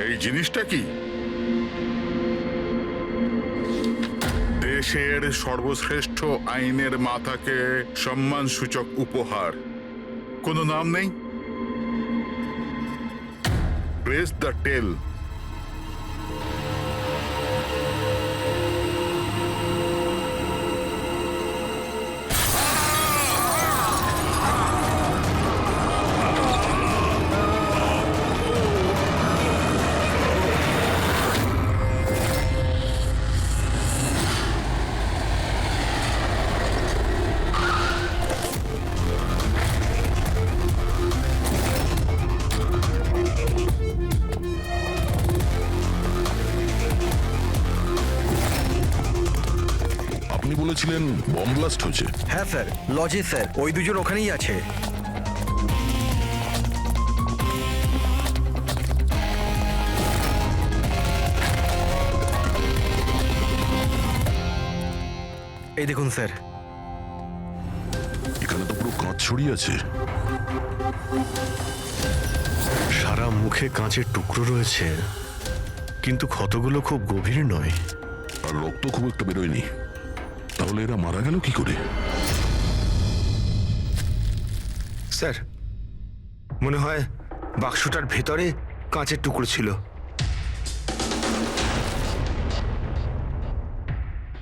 এই জিনিসটা কি? দেশের সর্বশ্রেষ্ঠ আইনের মাথাকে সম্মানসূচক উপহার। কোনো নাম নেই? প্রেস দ্য টেল। আপনি বলেছিলেন বম ব্লাস্ট হয়েছে। হ্যাঁ স্যার, লজে স্যার, ওই দুজন ওখানেই আছে। এই দেখুন স্যার। এখানে তো পুরো কাঁচ ছড়িয়ে আছে। সারা মুখে কাঁচের টুকরো রয়েছে, কিন্তু ক্ষতগুলো খুব গভীর নয়। আর রক্ত খুব একটা বেরোয়নি। তাহলে এরা মারা গেল কি করে? স্যার, মনে হয় বাক্সটার ভেতরে কাঁচের টুকরো ছিল।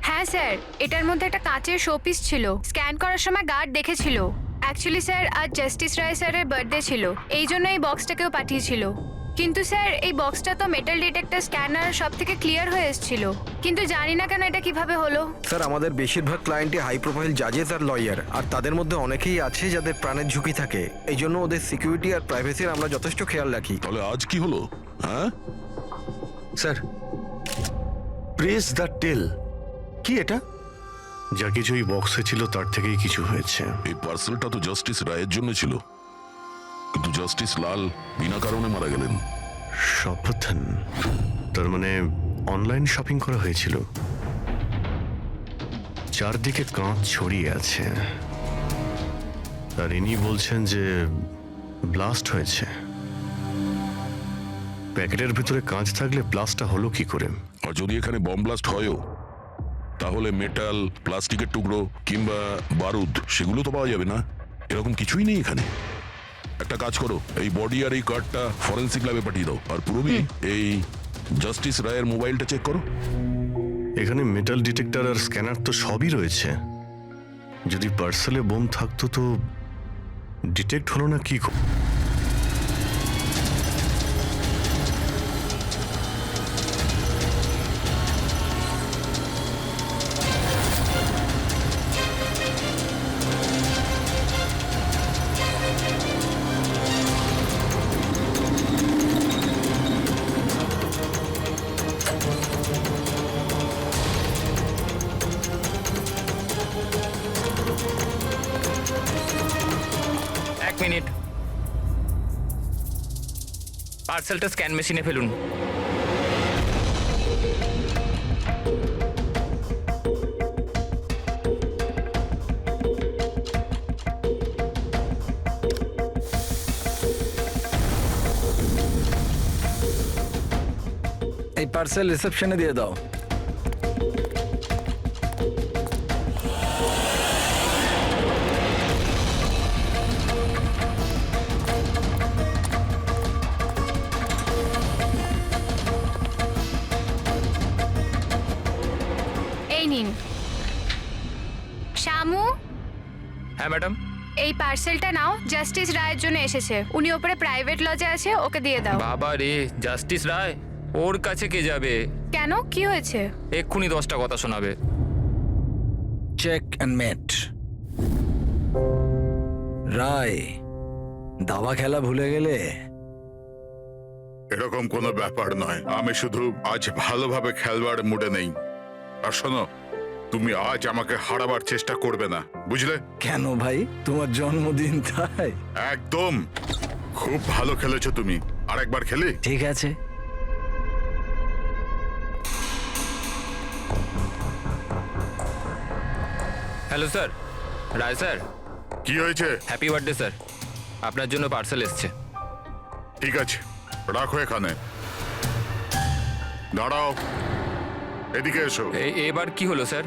হ্যাঁ স্যার, এটার মধ্যে একটা কাঁচের শোপিস ছিল। স্ক্যান করার সময় গার্ড দেখেছিল। অ্যাকচুয়ালি স্যার, আজ জাস্টিস রায় স্যারের বার্থডে ছিল, এই জন্য এই বক্সটাকেও পাঠিয়েছিল। কিন্তু স্যার, এই বক্সটা তো মেটাল ডিটেক্টর স্ক্যানার সব থেকে ক্লিয়ার হয়ে এসেছিল, কিন্তু জানি না কেন এটা কিভাবে হলো। স্যার, আমাদের বেশিরভাগ ক্লায়েন্টই হাই প্রোফাইল জাজেস আর লয়ার, আর তাদের মধ্যে অনেকেই আছে যাদের প্রাণের ঝুঁকি থাকে। এই জন্য ওদের সিকিউরিটি আর প্রাইভেসির আমরা যথেষ্ট খেয়াল রাখি। তাহলে আজ কি হলো? হ্যাঁ স্যার, প্রেস দ্য টেল, কি এটা? যা কিছু এই বক্সে ছিল তার থেকেই কিছু হয়েছে। এই পার্সেলটা তো জাস্টিস রায়ের জন্য ছিল, কিন্তু জাস্টিস লাল বিনা কারণে মারা গেলেন। সাবধান। তার মানে অনলাইন শপিং করা হয়েছিল। চারদিকে কাঁচ ছড়িয়ে আছে, আর ইনি বলছেন যে ব্লাস্ট হয়েছে। প্যাকেটের ভিতরে কাঁচ থাকলে ব্লাস্টটা হলো কি করে? আর যদি এখানে বম ব্লাস্ট হয়ও, তাহলে মেটাল, প্লাস্টিকের টুকরো কিংবা বারুদ সেগুলো তো পাওয়া যাবে না। এরকম কিছুই নেই এখানে। একটা কাজ করো, এই বডি আর এই কার্ডটা ফরেন্সিক ল্যাবে পাঠিয়ে দাও। আর পুরবি, এই জাস্টিস রায়ের মোবাইলটা চেক করো। এখানে মেটাল ডিটেক্টর আর স্ক্যানার তো সবই রয়েছে। যদি পার্সেলে বোম থাকতো তো ডিটেক্ট হলো না কি? এক মিনিট, পার্সেলটা স্ক্যান মেশিনে ফেলুন। এই পার্সেল রিসেপশনে দিয়ে দাও। এই নিন। শামু, হ্যাঁ ম্যাডাম। এই পার্সেলটা নাও, জাস্টিস রায়ের জন্য এসেছে। উনি ওপরে প্রাইভেট লজে আছে, ওকে দিয়ে দাও। বাবা রে, জাস্টিস রায়, ওর কাছে কে যাবে? কেন, কি হয়েছে? এক্ষুনি 10টা কথা শোনাবে। চেক অ্যান্ড মেট। রায়, দাবা খেলা ভুলে গেলে? এরকম কোনো ব্যাপার নয়। আমি শুধু আজ ভালোভাবে খেলবার মুডে নেই। আর শোনো, তুমি আজ আমাকে হারাবার চেষ্টা করবে না, বুঝলে? কেন ভাই, তোমার জন্মদিন তাই? একদম। খুব ভালো খেলেছো তুমি। আরেকবার খেলি? ঠিক আছে। হ্যালো স্যার, রায় স্যার। কি হয়েছে? হ্যাপি বার্থডে স্যার, আপনার জন্য পার্সেল এসছে। ঠিক আছে, রাখো এখানে। দাঁড়াও, এদিকে এসো। এবার কি হলো স্যার?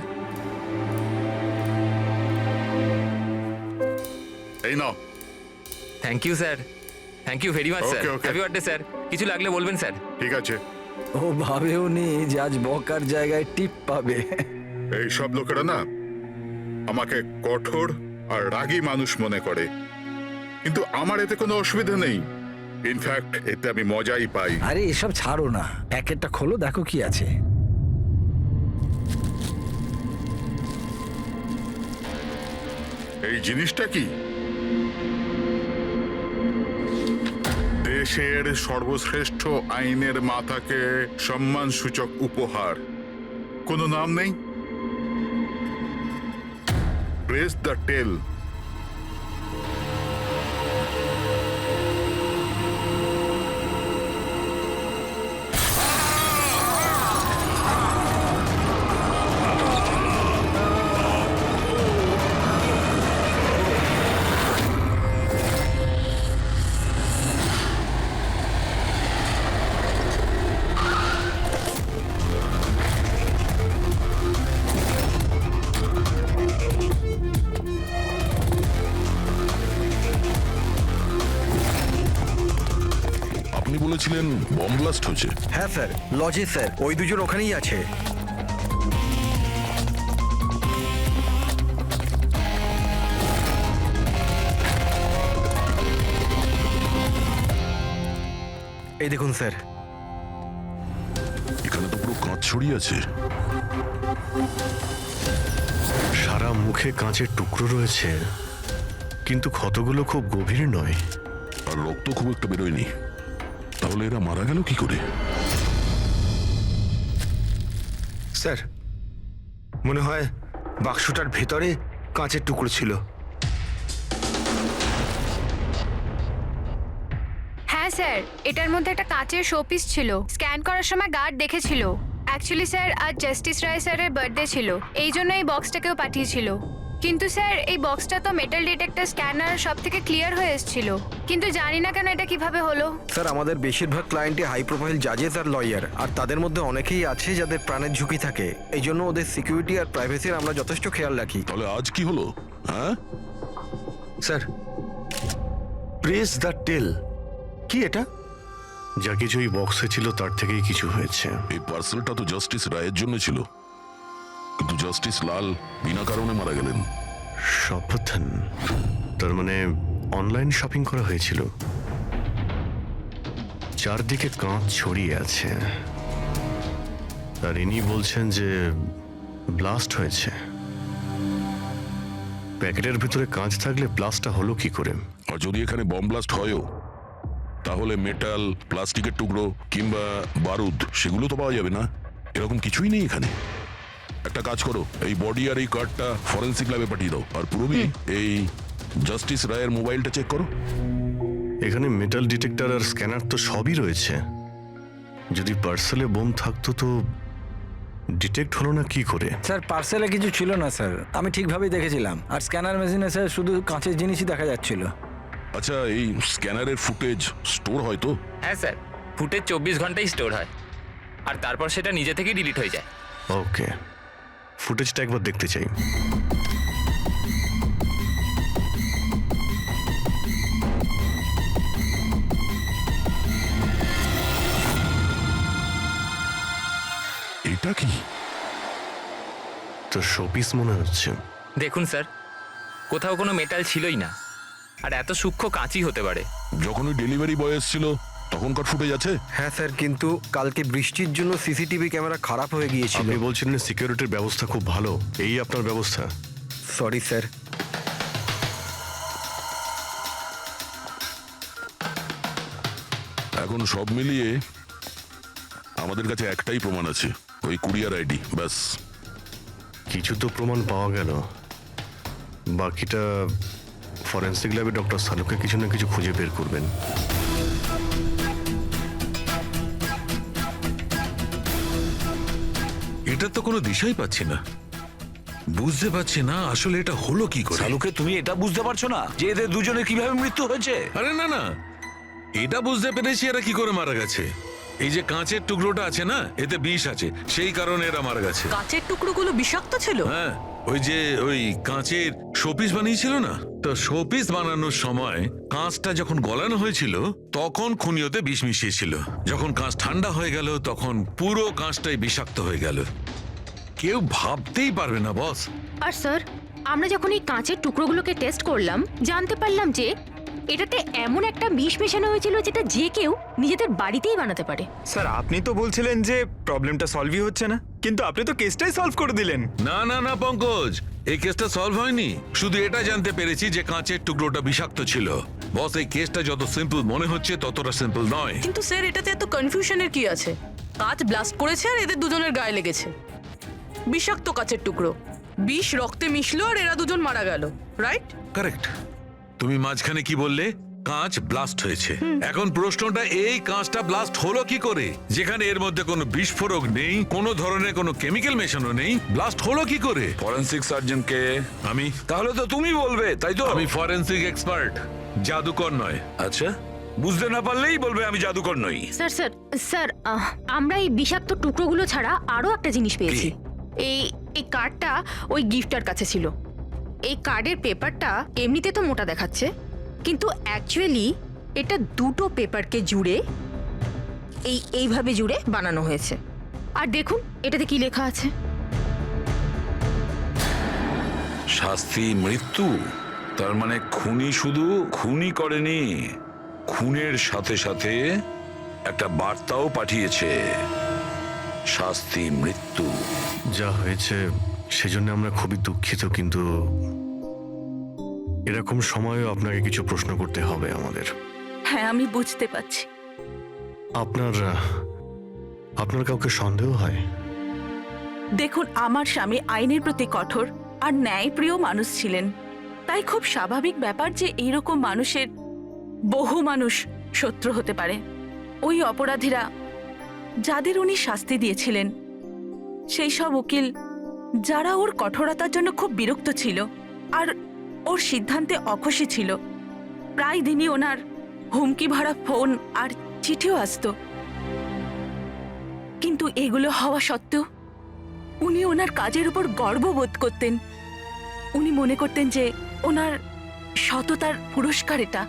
এই নাও। Thank you sir, thank you very much sir. Okay, okay. Happy birthday sir. কিছু লাগলে বলবেন স্যার। ঠিক আছে। ও ভাবেও নি যে আজ বকার জায়গায় টিপ পাবে। এই সব লোকেরা না আমাকে কঠোর আর রাগী মানুষ মনে করে, কিন্তু আমার এতে কোনো অসুবিধা নেই। ইনফ্যাক্ট এতে আমি মজাই পাই। আরে এসব ছাড়ো না, প্যাকেটটা খোলো, দেখো কি আছে। এই জিনিসটা কি? দেশের সর্বশ্রেষ্ঠ আইনের মাথাকে সম্মানসূচক উপহার। কোনো নাম নেই? প্রেস দ্য টেল। আপনি বলেছিলেন বম ব্লাস্ট হয়েছে। হ্যাঁ স্যার, লজে স্যার, ওই দুজন ওখানেই আছে। এই দেখুন স্যার। এখানে তো পুরো কাঁচ ছড়িয়ে আছে। সারা মুখে কাঁচের টুকরো রয়েছে, কিন্তু ক্ষতগুলো খুব গভীর নয়। আর রক্ত খুব একটা বেরোয়নি। তাহলে এরা মারা গেল কি করে? স্যার, মনে হয় বাক্সটার ভেতরে কাঁচের টুকরো ছিল। হ্যাঁ স্যার, এটার মধ্যে একটা কাচের শোপিস ছিল। স্ক্যান করার সময় গার্ড দেখেছিল। অ্যাকচুয়ালি স্যার আজ জাস্টিস রায় স্যারের বার্থডে ছিল, এই জন্য এই বক্সটাকেও পাঠিয়েছিল। কিন্তু স্যার এই বক্সটা তো মেটাল ডিটেক্টর স্ক্যানার সব থেকে ক্লিয়ার হয়ে এসেছিল, কিন্তু জানি না কেন এটা কিভাবে হলো। স্যার, আমাদের বেশিরভাগ ক্লায়েন্টই হাই প্রোফাইল জাজেস আর লয়ার, আর তাদের মধ্যে অনেকেই আছে যাদের প্রাণের ঝুঁকি থাকে। এই জন্য ওদের সিকিউরিটি আর প্রাইভেসির আমরা যথেষ্ট খেয়াল রাখি। তাহলে আজ কি হলো? হ্যাঁ, স্যার, প্রেস দ্য টেল, কি এটা? যা কিছু এই বক্সে ছিল তার থেকেই কিছু হয়েছে। এই পার্সেলটা তো জাস্টিস রায়ের জন্য ছিল, কিন্তু জাস্টিস লাল বিনা কারণে মারা গেলেন। শপথন, তার মানে অনলাইন শপিং করা হয়েছিল। চারদিকে কাঁচ ছড়িয়ে আছে, আর ইনি বলছেন যে ব্লাস্ট হয়েছে। প্যাকেটের ভিতরে কাঁচ থাকলে ব্লাস্টটা হলো কি করে? আর যদি এখানে বম ব্লাস্ট হয়ও, তাহলে মেটাল, প্লাস্টিকের টুকরো কিংবা বারুদ সেগুলো তো পাওয়া যাবে না। এরকম কিছুই নেই এখানে। একটা কাজ করো, এই বডি আর এই কার্ডটা ফরেন্সিক ল্যাবে পাঠিয়ে দাও। আর পুরবি, এই জাস্টিস রায়ের মোবাইলটা চেক করো। এখানে মেটাল ডিটেক্টর আর স্ক্যানার তো সবই রয়েছে। যদি পার্সেলে বোম থাকতো তো ডিটেক্ট হলো না কি করে? স্যার পার্সেলে কিছু ছিল না স্যার, আমি ঠিকভাবেই দেখেছিলাম। আর স্ক্যানার মেশিনে স্যার শুধু কাঁচের জিনিসই দেখা যাচ্ছিল। আচ্ছা, এই স্ক্যানারের ফুটেজ স্টোর হয় তো? হ্যাঁ স্যার, ফুটেজ 24 ঘন্টাই স্টোর হয়, আর তারপর সেটা নিজে থেকেই ডিলিট হয়ে যায়। ওকে, ফুটেজটা একবার দেখতে চাই। এটা কি? তো শোপিস মনে হচ্ছে। দেখুন স্যার, কোথাও কোনো মেটাল ছিলই না, আর এত সূক্ষ্ম কাঁচই হতে পারে। যখন ওই ডেলিভারি বয় এসেছিল তখনকার ফুটেজ আছে? হ্যাঁ স্যার, কিন্তু কালকে বৃষ্টির জন্য সিসিটিভি ক্যামেরা খারাপ হয়ে গিয়েছিল। আপনি বলছেন সিকিউরিটির ব্যবস্থা খুব ভালো, এই আপনার ব্যবস্থা? Sorry sir. এখন সব মিলিয়ে আমাদের কাছে একটাই প্রমাণ আছে, ওই কুরিয়ার আইডি, ব্যাস। কিছু তো প্রমাণ পাওয়া গেল, বাকিটা ফরেন্সিক ল্যাবে ডক্টর সালুকে কিছু না কিছু খুঁজে বের করবেন। এটা তো কোনো দিশাই পাচ্ছি না, বুঝতে পারছি না আসলে এটা হলো কি করে। শালুকে, তুমি এটা বুঝতে পারছো না যে এদের দুজনের কিভাবে মৃত্যু হয়েছে? আরে না না, এটা বুঝতে পেরেছি এরা কি করে মারা গেছে, এই যে কাঁচের টুকরোটা আছে না, এতে বিষ আছে, সেই কারণে এরা মারা গেছে। কাঁচের টুকরোগুলো বিষাক্ত ছিল? হ্যাঁ, ওই কাঁচের শোপিস বানিয়েছিল না, তো শোপিস বানানোর সময় কাঁচটা যখন গলানো হয়েছিল তখন খুনিওতে বিষ মিশিয়েছিল। যখন কাঁচ ঠান্ডা হয়ে গেল তখন পুরো কাঁচটাই বিষাক্ত হয়ে গেল। কেউ ভাবতেই পারবে না বস। আর স্যার, আমরা যখন এই কাঁচের টুকরোগুলোকে টেস্ট করলাম, জানতে পারলাম যে এটাতে এমন একটা বিষ মেশানো হয়েছিল যেটা যে কেউ নিজেদের বাড়িতেই বানাতে পারে। স্যার, আপনি তো বলছিলেন যে প্রবলেমটা সলভই হচ্ছে না, কিন্তু আপনি তো কেসটাই সলভ করে দিলেন। না না না পঙ্কজ, এই কেসটা সলভ হয়নি। শুধু এটা জানতে পেরেছি যে কাঁচের টুকরোটা বিষাক্ত ছিল। বস, এই কেসটা যত সিম্পল মনে হচ্ছে ততটা সিম্পল নয়। কিন্তু স্যার, এটাতে এত কনফিউশনের কি আছে? কাঁচ ব্লাস্ট করেছে আর এদের দুজনের গায়ে লেগেছে। বিষাক্ত কাঁচের টুকরো, বিষ রক্তে মিশলো আর এরা দুজন মারা গেল, রাইট? কারেক্ট। তুমি মাঝখানে কি বললে? কাঁচ ব্লাস্ট হয়েছে। এখন প্রশ্নটা, এই কাঁচটা ব্লাস্ট হলো কি করে? যেখানে এর মধ্যে কোনো বিস্ফোরক নেই, কোনো ধরনের কোনো কেমিক্যাল মেশানো নেই, ব্লাস্ট হলো কি করে? ফরেন্সিক সার্জনকে? আমি? তাহলে তো তুমি বলবে, তাই তো? আমি ফরেন্সিক এক্সপার্ট, জাদুকর নয়। আচ্ছা, বুঝতে না পারলেই বলবে আমি জাদুকর নই। স্যার স্যার স্যার, আমরা এই বিষাক্ত টুকরোগুলো ছাড়া আরো একটা জিনিস পেয়েছি। এই এই কার্ডটা ওই গিফটার কাছে ছিল। এই কার্ডের পেপারটা এমনিতে তো মোটা দেখাচ্ছে, কিন্তু অ্যাকচুয়ালি এটা দুটো পেপারকে জুড়ে এইভাবে জুড়ে বানানো হয়েছে। আর দেখুন এটাতে কি লেখা আছে। শাস্তি মৃত্যু। তার মানে খুনি শুধু খুনই করেনি, খুনের সাথে সাথে একটা বার্তাও পাঠিয়েছে, শাস্তি মৃত্যু। যা হয়েছে সেজন্য আমরা খুবই দুঃখিত, কিন্তু এরকম সময়েও আপনাকে কিছু প্রশ্ন করতে হবে আমাদের। হ্যাঁ, আমি বুঝতে পারছি। আপনার কাউকে সন্দেহ হয়? দেখুন, আমার স্বামী আইনের প্রতি কঠোর আর ন্যায়প্রিয় মানুষ ছিলেন, তাই খুব স্বাভাবিক ব্যাপার যে এইরকম মানুষের বহু মানুষ শত্রু হতে পারে। ওই অপরাধীরা যাদের উনি শাস্তি দিয়েছিলেন, সেই সব উকিল যারা ওর কঠোরতার জন্য খুব বিরক্ত ছিল আর ওর সিদ্ধান্তে অখুশি ছিল, প্রায় দিনই ওনার হুমকি ভরা ফোন আর চিঠিও আসতো। কিন্তু এগুলো হওয়া সত্ত্বেও উনি ওনার কাজের উপর গর্ববোধ করতেন। উনি মনে করতেন যে ওনার সততার পুরস্কার এটা।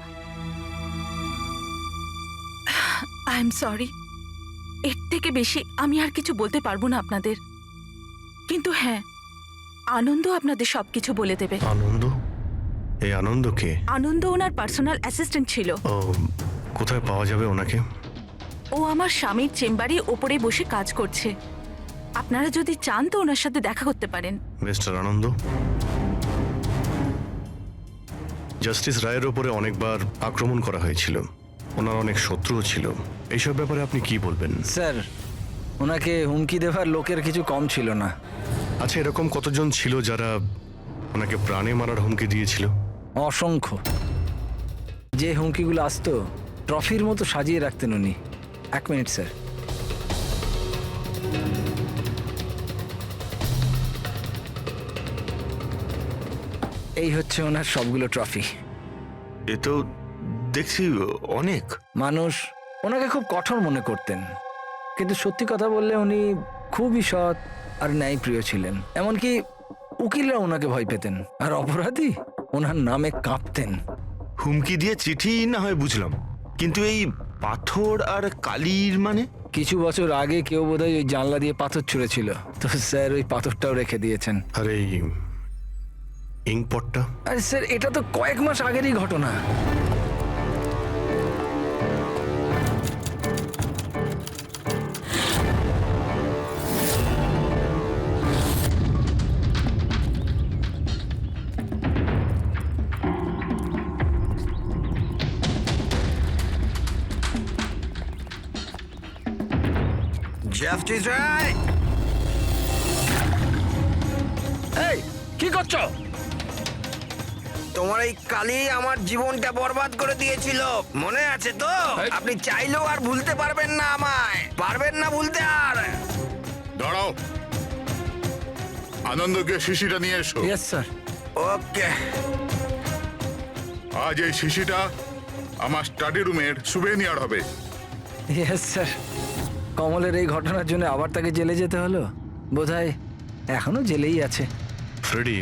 আই এম সরি, এর থেকে বেশি আমি আর কিছু বলতে পারবো না আপনাদের। কিন্তু হ্যাঁ, আনন্দ আপনাদের সবকিছু বলে দেবে। আনন্দ? এই আনন্দ কে? আনন্দ ওনার পার্সোনাল অ্যাসিস্ট্যান্ট ছিল। ও, কোথায় পাওয়া যাবে ওনাকে? ও আমার স্বামীর চেম্বারে ওপরে বসে কাজ করছে। আপনারা যদি চান তো ওনার সাথে দেখা করতে পারেন। মিস্টার আনন্দ, জাস্টিস রায়ের ওপরে অনেকবার আক্রমণ করা হয়েছিল, ওনার অনেক শত্রুও ছিল। এইসব ব্যাপারে আপনি কি বলবেন? স্যার, ওনাকে হুমকি দেওয়ার লোকের কিছু কম ছিল না। আচ্ছা, এরকম কতজন ছিল যারা ওনাকে প্রাণে মারার হুমকি দিয়েছিল? অসংখ্য। যে হুমকিগুলো আসতো ট্রফির মতো সাজিয়ে রাখতেন উনি। এক মিনিট স্যার। এই হচ্ছে ওনার সবগুলো ট্রফি। এ তো দেখছি অনেক। মানুষ ওনাকে খুব কঠোর মনে করতেন, কিন্তু সত্যি কথা বললে উনি খুবই সৎ আর ন্যায়প্রিয় ছিলেন। এমনকি উকিলরা ওনাকে ভয় পেতেন, আর অপরাধী ওনার নামে কাঁপতেন। হুমকি দিয়ে চিঠি না হয় বুঝলাম, কিন্তু এই পাথর আর কালির মানে? কিছু বছর আগে কেউ বোধহয় ওই জানলা দিয়ে পাথর ছুঁড়েছিল, তো স্যার ওই পাথরটাও রেখে দিয়েছেন। আর এই ইঙ্কপটটা? আরে স্যার, এটা তো কয়েক মাস আগেরই ঘটনা। জাস্টিস রায়! এই কি করছো? তোমার এই কালি আমার জীবনটা বরবাদ করে দিয়েছিল, মনে আছে তো? আপনি চাইলেও আর ভুলতে পারবেন না, আমায় পারবেন না ভুলতে আর। দাঁড়াও, আনন্দকে শিশিটা নিয়ে এসো। Yes sir. ওকে। আজ এই শিশিটা আমার স্টাডি রুমের সুভেনিয়ার হবে। Yes sir. কমলের এই ঘটনার জন্য আবার তাকে জেলে যেতে হলো। বোধহয় এখনো জেলেই আছে। ফ্রেডি,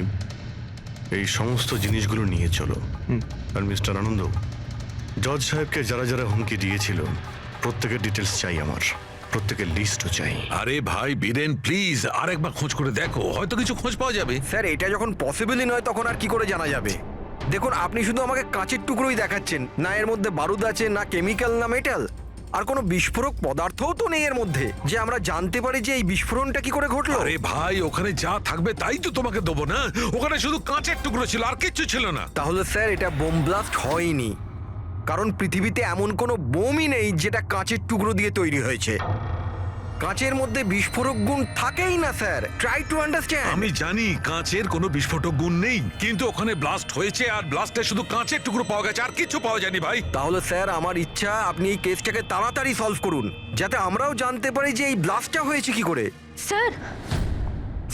এই সমস্ত জিনিসগুলো নিয়ে চলো। আর মিস্টার আনন্দ, জজ সাহেবকে যারা যারা হুমকি দিয়েছিল প্রত্যেকের ডিটেলস চাই আমার, প্রত্যেকের লিস্টও চাই। আরে ভাই বীরেন, প্লিজ আরেকবার খোঁজ করে দেখো, হয়তো কিছু খোঁজ পাওয়া যাবে। স্যার, এটা যখন পসিবলই নয় তখন আর কি করে জানা যাবে? দেখুন, আপনি শুধু আমাকে কাঁচের টুকরোই দেখাচ্ছেন, না এর মধ্যে বারুদ আছে, না কেমিক্যাল, না মেটাল, আর কোনো বিস্ফোরক পদার্থও তো নেই এর মধ্যে, যে আমরা জানতে পারি যে এই বিস্ফোরণটা কি করে ঘটলো। আরে ভাই, ওখানে যা থাকবে তাই তো তোমাকে দেবো না। ওখানে শুধু কাঁচের টুকরো ছিল, আর কিচ্ছু ছিল না। তাহলে স্যার এটা বোম ব্লাস্ট হয়নি, কারণ পৃথিবীতে এমন কোনো বোমই নেই যেটা কাঁচের টুকরো দিয়ে তৈরি হয়েছে। কাঁচের মধ্যে বিস্ফোরক গুণ থাকেই না স্যার, ট্রাই টু আন্ডারস্ট্যান্ড। আমি জানি কাঁচের কোনো বিস্ফোটক গুণ নেই, কিন্তু ওখানে ব্লাস্ট হয়েছে আর ব্লাস্টে শুধু কাঁচের টুকরো পাওয়া গেছে, আর কিছু পাওয়া যায়নি ভাই। তাহলে স্যার আমার ইচ্ছা আপনি এই কেসটাকে তাড়াতাড়ি সলভ করুন, যাতে আমরাও জানতে পারি যে এই ব্লাস্টটা হয়েছে কি করে। স্যার,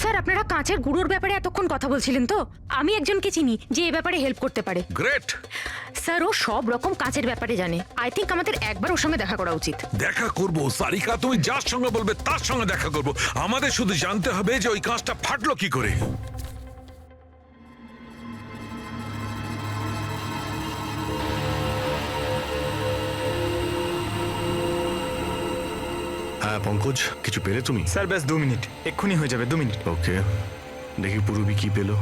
স্যার আপনারা কাঁচের গুঁড়োর ব্যাপারে এতক্ষণ কথা বলছিলেন তো? আমি একজনকে চিনি যে এই ব্যাপারে হেল্প করতে পারে। গ্রেট। স্যার, ও সব রকম কাঁচের ব্যাপারে জানে। আই থিঙ্ক আমাদের একবার ওর সঙ্গে দেখা করা উচিত। দেখা করব সারিকা, তুমি যার সঙ্গে বলবে তার সঙ্গে দেখা করব। আমাদের শুধু জানতে হবে যে ওই কাঁচটা ফাটলো কি করে। হ্যাঁ পঙ্কজ, কিছু পেলে তুমি? স্যার ব্যাস 2 মিনিট, এক্ষুনি হয়ে যাবে, 2 মিনিট। ওকে, দেখি পূরবী কি পেলো।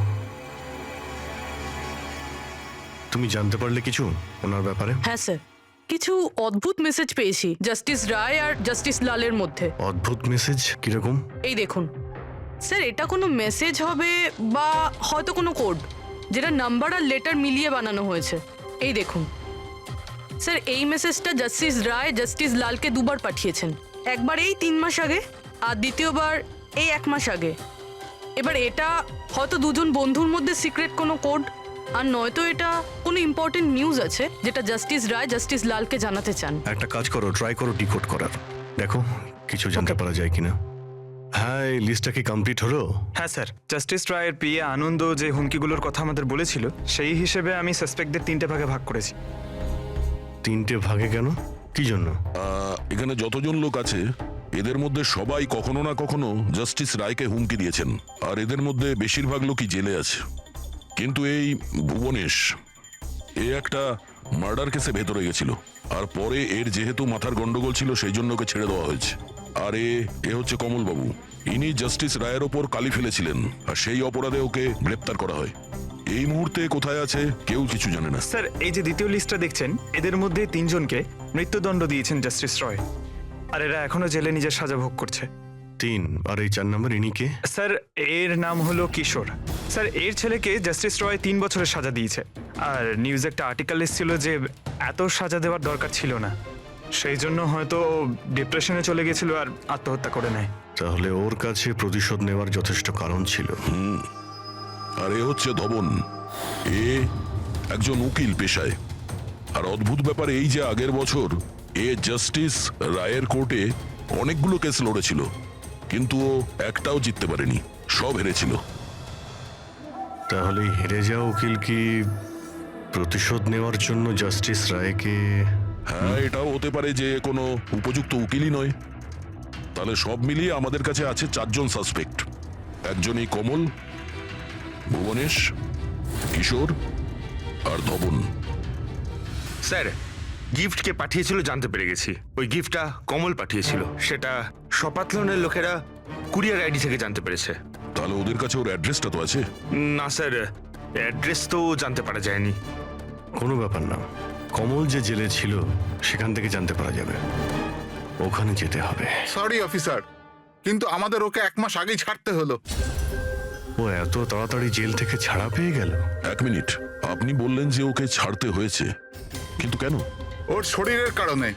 তুমি জানতে পারলে কিছু ওনার ব্যাপারে? হ্যাঁ স্যার, কিছু অদ্ভুত মেসেজ পেয়েছি জাস্টিস রায় আর জাস্টিস লালের মধ্যে। অদ্ভুত মেসেজ কিরকম? এই দেখুন স্যার, এটা কোনো মেসেজ হবে বা হয়তো কোনো কোড, যেটা নাম্বার আর লেটার মিলিয়ে বানানো হয়েছে। এই দেখুন স্যার, এই মেসেজটা জাস্টিস রায় জাস্টিস লালকে দুবার পাঠিয়েছেন। একবার এই 3 মাস আগে, আর দ্বিতীয়বার এই 1 মাস আগে। এবার এটা হয়তো দুজন বন্ধুর মধ্যে সিক্রেট কোনো কোড, আর নয়তো এটা কোনো ইম্পর্টেন্ট নিউজ আছে যেটা জাস্টিস রায় জাস্টিস লালকে জানাতে চান। একটা কাজ করো, ট্রাই করো ডিকোড করার, দেখো কিছু জানতে পারা যায় কিনা। হ্যাঁ, এই লিস্টটা কি কমপ্লিট হলো? হ্যাঁ স্যার, জাস্টিস রায়ের পিএ আনন্দ যে হুমকিগুলোর কথা আমাদের বলেছিল, সেই হিসেবে আমি সাসপেক্টদের 3টে ভাগে ভাগ করেছি। 3টে ভাগে কেন, কি জন্য? এখানে যতজন লোক আছে এদের মধ্যে সবাই কখনো না কখনো জাস্টিস রায়কে হুমকি দিয়েছেন, আর এদের মধ্যে বেশিরভাগ লোকই জেলে আছে। কিন্তু এই ভুবনেশ, এ একটা মার্ডার কেসে ভেতরে গেছিল, আর পরে এর যেহেতু মাথার গন্ডগোল ছিল সেই জন্য ওকে ছেড়ে দেওয়া হয়েছে। আর এ হচ্ছে কমলবাবু, ইনি জাস্টিস রায়ের ওপর কালি ফেলেছিলেন, আর সেই অপরাধে ওকে গ্রেপ্তার করা হয়। এই মুহূর্তে কোথায় আছে কেউ কিছু জানে না। স্যার, এই যে দ্বিতীয় লিস্টটা দেখছেন, এদের মধ্যে 3 জনকে মৃত্যুদণ্ড দিয়েছেন জাস্টিস রয়, আর এরা এখনো জেলে নিজের সাজা ভোগ করছে। 3, আর এই 4 নম্বর ইনি কে? স্যার, এর নাম হলো কিশোর। স্যার, এর ছেলেকে জাস্টিস রয় 3 বছরের সাজা দিয়েছে, আর নিউজে একটা আর্টিকেল এসেছিল যে এত সাজা দেওয়ার দরকার ছিল না, সেই জন্য হয়তো ডিপ্রেশনে চলে গেছিল আর আত্মহত্যা করে নেয়। তাহলে ওর কাছে প্রতিশোধ নেওয়ার যথেষ্ট কারণ ছিল। আর এ হচ্ছে ধবন, এ একজন উকিল পেশায়। আর অদ্ভুত ব্যাপার এই যে আগের বছর এ জাস্টিস রায়ের কোর্টে অনেকগুলো কেস লড়েছিল, কিন্তু ও একটাও জিততে পারেনি, সব হেরেছিল। তাহলে হেরে যাওয়া উকিল কি প্রতিশোধ নেওয়ার জন্য জাস্টিস রায়কে? হ্যাঁ, এটাও হতে পারে যে কোনো উপযুক্ত উকিলই নয়। তাহলে সব মিলিয়ে আমাদের কাছে আছে 4 জন সাসপেক্ট। একজনই কমল, ভুবনেশ, কিশোর আর ধবন। স্যার, গিফট কে পাঠিয়েছিল জানতে পেরে গেছি। ওই গিফটটা কমল পাঠিয়েছিল, সেটা সপাতলনের লোকেরা কুরিয়ার আইডি থেকে জানতে পেরেছে। তাহলে ওদের কাছে ওর অ্যাড্রেসটা তো আছে? না স্যার, অ্যাড্রেস তো জানতে পারা যায়নি। কোনো ব্যাপার না, কমল যে জেলে ছিল সেখান থেকে জানতে পারা যাবে, ওখানে যেতে হবে। সরি অফিসার, কিন্তু আমাদের ওকে 1 মাস আগেই ছাড়তে হলো। ও এত তাড়াতাড়ি জেল থেকে ছাড়া পেয়ে গেল? 1 মিনিট, আপনি বললেন যে ওকে ছাড়তে হয়েছে, কিন্তু কেন? ওর শরীরের কারণে,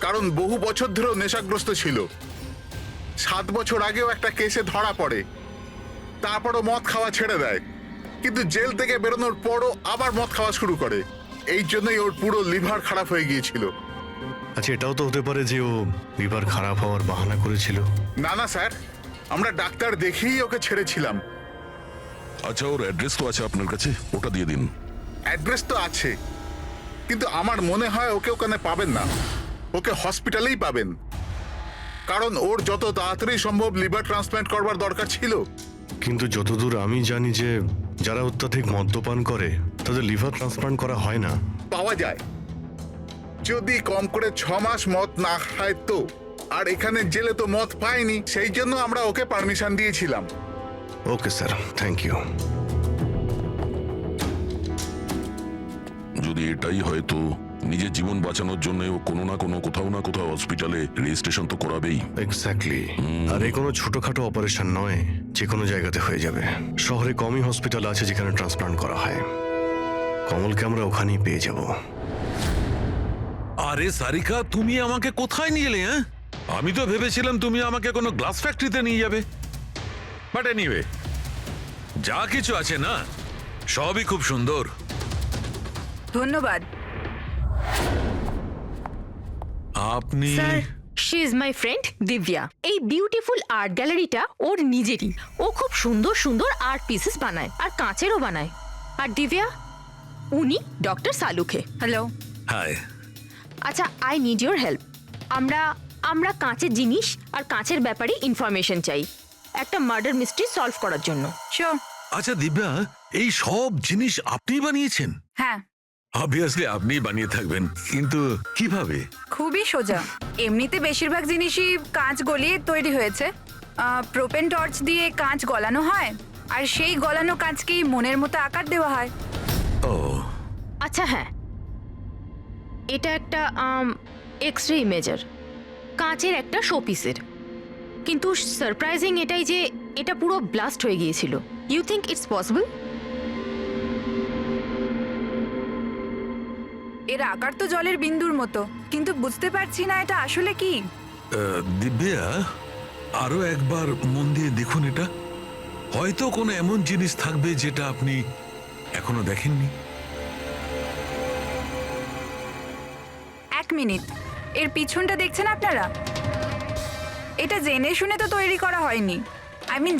কারণ বহু বছর ধরেও নেশাগ্রস্ত ছিল। 7 বছর আগেও একটা কেসে ধরা পড়ে, তারপরও মদ খাওয়া ছেড়ে দেয়, কিন্তু জেল থেকে বেরোনোর পরও আবার মদ খাওয়া শুরু করে। এই জন্যই ওর পুরো লিভার খারাপ হয়ে গিয়েছিল। আচ্ছা, এটাও তো হতে পারে যে ও লিভার খারাপ হওয়ার বাহানা করেছিল। না না স্যার, আমরা ডাক্তার দেখেই ওকে ছেড়েছিলাম। আচ্ছা, ওর অ্যাড্রেস তো আছে আপনার কাছে, ওটা দিয়ে দিন। অ্যাড্রেস তো আছে, কিন্তু আমার মনে হয় ওকে ওখানে পাবেন না, ওকে হসপিটালেই পাবেন। কারণ ওর যত তাড়াতাড়ি সম্ভব লিভার ট্রান্সপ্ল্যান্ট করবার দরকার ছিল। কিন্তু যতদূর আমি জানি যে যারা অত্যাধিক মদ্যপান করে তাদের লিভার ট্রান্সপ্লান্ট করা হয় না। পাওয়া যায়, যদি কম করে 6 মাস মদ না খায় তো। আর এখানে জেলে তো মদ পায়নি, সেই জন্য আমরা ওকে পারমিশন দিয়েছিলাম। Okay sir, thank you. যদি এটাই হয় তো নিজের জীবন বাঁচানোর জন্য ও কোনো না কোনো কোথাও না কোথাও হসপিটালে রেজিস্ট্রেশন তো করাবেই। এক্স্যাক্টলি। আর এই কোনো ছোটখাটো অপারেশন নয়, যে কোনো জায়গাতে হয়ে যাবে। শহরে কমই হসপিটাল আছে যেখানে ট্রান্সপ্লান্ট করা হয়। কমলকে আমরা ওখানেই পেয়ে যাব। আরে সারিকা, তুমি আমাকে কোথায় নিয়ে এলে? হ্যাঁ, আমি তো ভেবেছিলাম তুমি আমাকে কোনো গ্লাস ফ্যাক্টরিতে নিয়ে যাবে। বাট এনিওয়ে, যা কিছু আছে না সবই খুব সুন্দর। ধন্যবাদ। আপনি sir, she is my friend Divya. এই বিউটিফুল আর্ট গ্যালারিটা ওর নিজেরই। ও খুব সুন্দর সুন্দর আর্ট পিসেস বানায় আর কাঁচেরও বানায়। আর দিব্যা, উনি ডক্টর সালুখে। হ্যালো। হাই। আচ্ছা, আই নিড ইউর হেল্প। আমরা কাঁচের জিনিস আর কাঁচের ব্যাপারে ইনফরমেশন চাই একটা মার্ডার মিস্ট্রি সলভ করার জন্য। শিওর। আচ্ছা দিব্যা, এই সব জিনিস আপনি বানিয়েছেন? হ্যাঁ, অবভিয়াসলি আপনি বানিয়ে থাকবেন, কিন্তু কিভাবে? খুবই সোজা। এমনিতে বেশিরভাগ জিনিসই কাঁচ গলিয়ে তৈরি হয়েছে। প্রোপেন টর্চ দিয়ে কাঁচ গলানো হয়, আর সেই গলানো কাঁচকেই মনের মতো আকার দেওয়া হয়। ও আচ্ছা, হ্যাঁ, এটা একটা এক্স রে ইমেজার, কাঁচের একটা শোপিসের। কিন্তু সারপ্রাইজিং এটাই যে এটা পুরো ব্লাস্ট হয়ে গিয়েছিল। You think it's possible? এর আকার তো জলের বিন্দুর মতো, কিন্তু বুঝতে পারছি না এটা আসলে কি। দিব্যা, আরো একবার মন দিয়ে দেখুন এটা। হয়তো কোনো এমন জিনিস থাকবে যেটা আপনি এখনো দেখেননি। 1 মিনিট, এর পিছনটা দেখছেন আপনারা? এটা জেনে শুনে তো তৈরি করা হয়নি।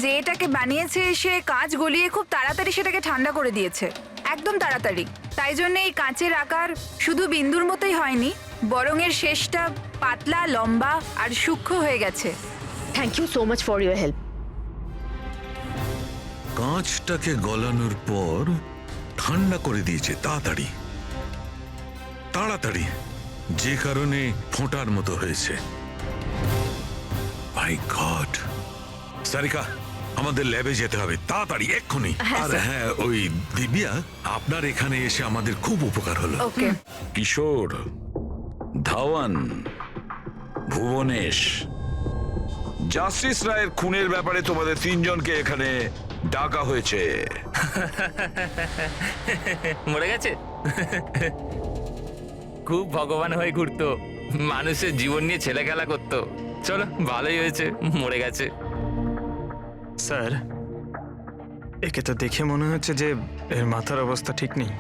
যে এটাকে বানিয়েছে সে কাঁচ গলিয়ে খুব তাড়াতাড়ি সেটাকে ঠান্ডা করে দিয়েছে, একদম তাড়াতাড়ি। তাই জন্য এই কাঁচের আকার শুধু বিন্দুর মতোই হয়নি, বরং এর শেষটা পাতলা, লম্বা আর সূক্ষ্ম হয়ে গেছে। Thank you so much for your help. কাঁচটাকে গলানোর পর ঠান্ডা করে দিয়েছে তাড়াতাড়ি তাড়াতাড়ি, যে কারণে ফোঁটার মতো হয়েছে। মাই গড! সারিকা, আমাদের ল্যাবে যেতে হবে তাড়াতাড়ি, এক্ষুনি। আর হ্যাঁ, ওই দিব্যা, আপনার এখানে এসে আমাদের খুব উপকার হলো। ওকে। কিশোর, ধাওয়ান, ভুবনেশ, জাস্টিস রায়ের খুনের ব্যাপারে তোমাদের 3 জনকে এখানে ডাকা হয়েছে। মরে গেছে? খুব ভগবান হয়ে ঘুরতো, মানুষের জীবন নিয়ে ছেলে খেলা করতো। চলো, ভালোই হয়েছে মরে গেছে। স্যার, একে তো দেখে মনে হচ্ছে যে এর মাথার অবস্থা ঠিক নেই।